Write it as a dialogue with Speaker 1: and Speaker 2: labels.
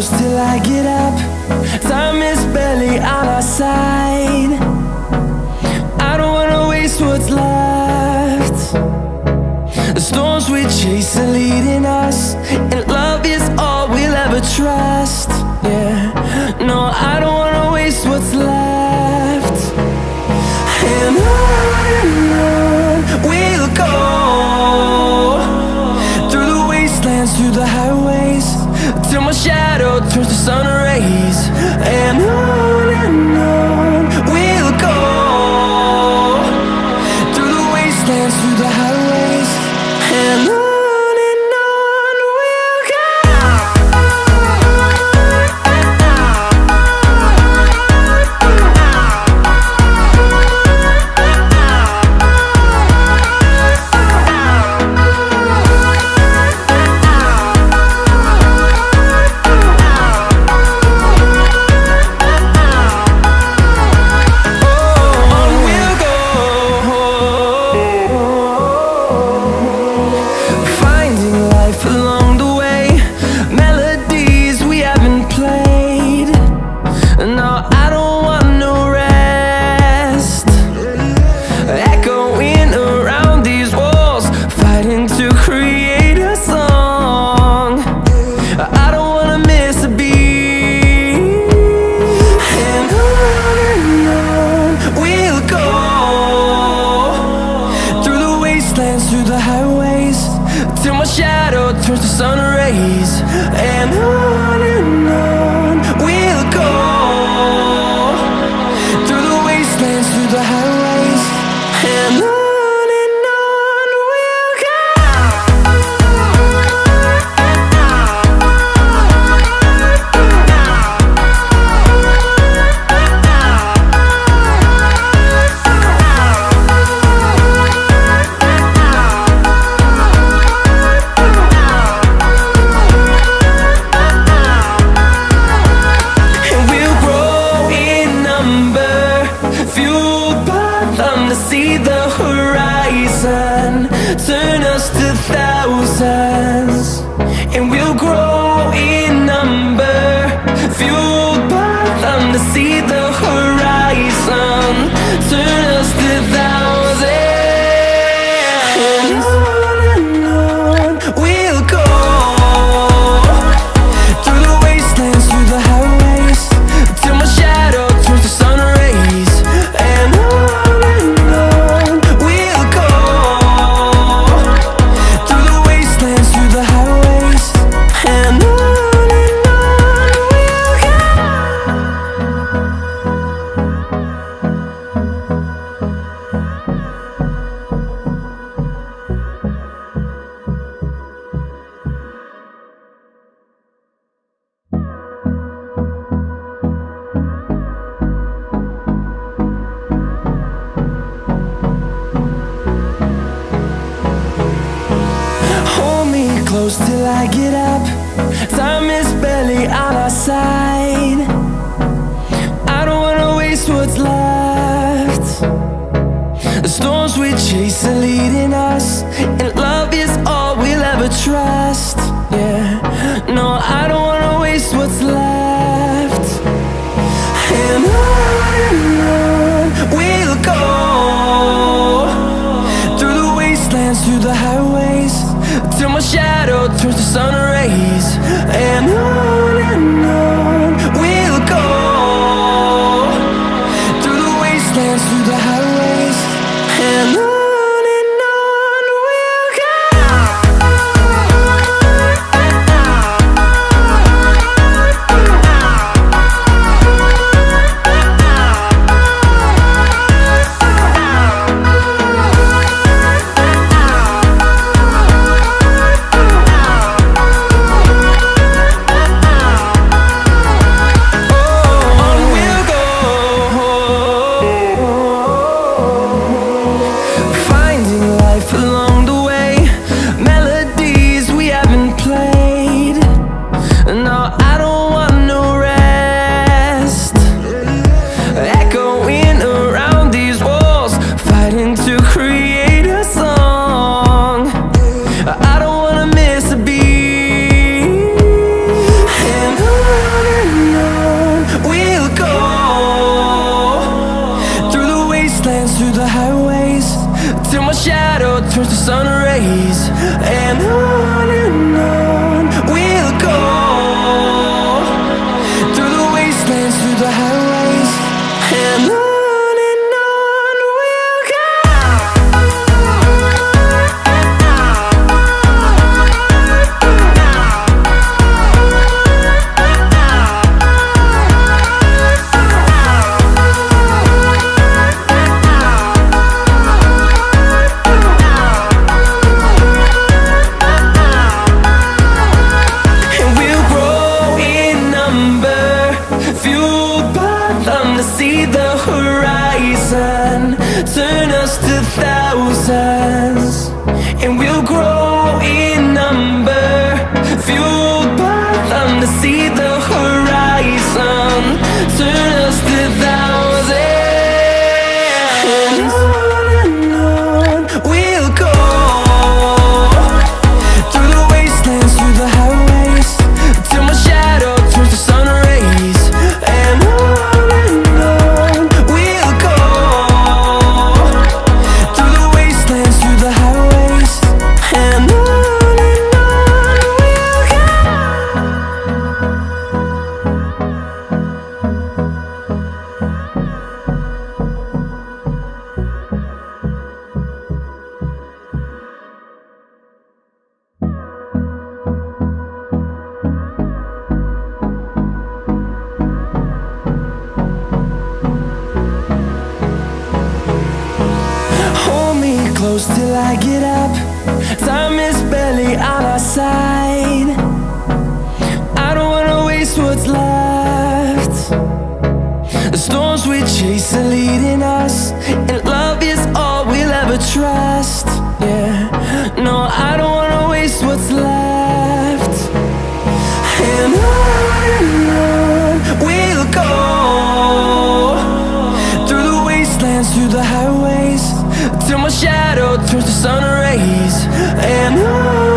Speaker 1: close till I get up. Time is barely on our side. I don't wanna waste what's left. The storms we chase are leading us, and love is all we'll ever trust. Yeah, no, I don't wanna waste what's left. And on we'll go, through the wastelands, through the highways, till my shadow turns to sun rays. And on we'll go, through the wastelands, through the highways, and on we'll go. Through the highways, till my shadow turns to sun rays. And on we'll go, through the wastelands, through the highways, and on we'll go. See the horizon turn us to thousands, and we'll grow in number, fueled by them. To see the horizon turn us to thousands, and on we'll go, through the wastelands, through the highways, till my shadow turns to sun rays. And close till I get up. Time is barely on our side. I don't wanna waste what's left. The storms we chase are leading us, and love is all we'll ever trust. Yeah, no, I don't wanna waste what's left. And on we'll go, through the wastelands, through the highways, till my shadow turns to sun rays. And on we'll go, through the wastelands, through the highways, and on. I don't wanna miss a beat. And till my shadow turns to sun rays. And on we'll go, through the wastelands, through the highways, and on we'll go. See the horizon, turn us to thousands, and we'll grow in number, fueled by them to see the horizon, turn us to thousands, and on we'll go, through the wastelands, through the highways, till my shadow turns to sun rays, and on close till I get up. Time is barely on our side. I don't wanna waste what's left. The storms we chase are leading us, and love is all we'll ever trust. Yeah, no, I don't wanna waste what's left. And on we'll go, through the wastelands, through the highways, till my shadow turns to sun rays, and on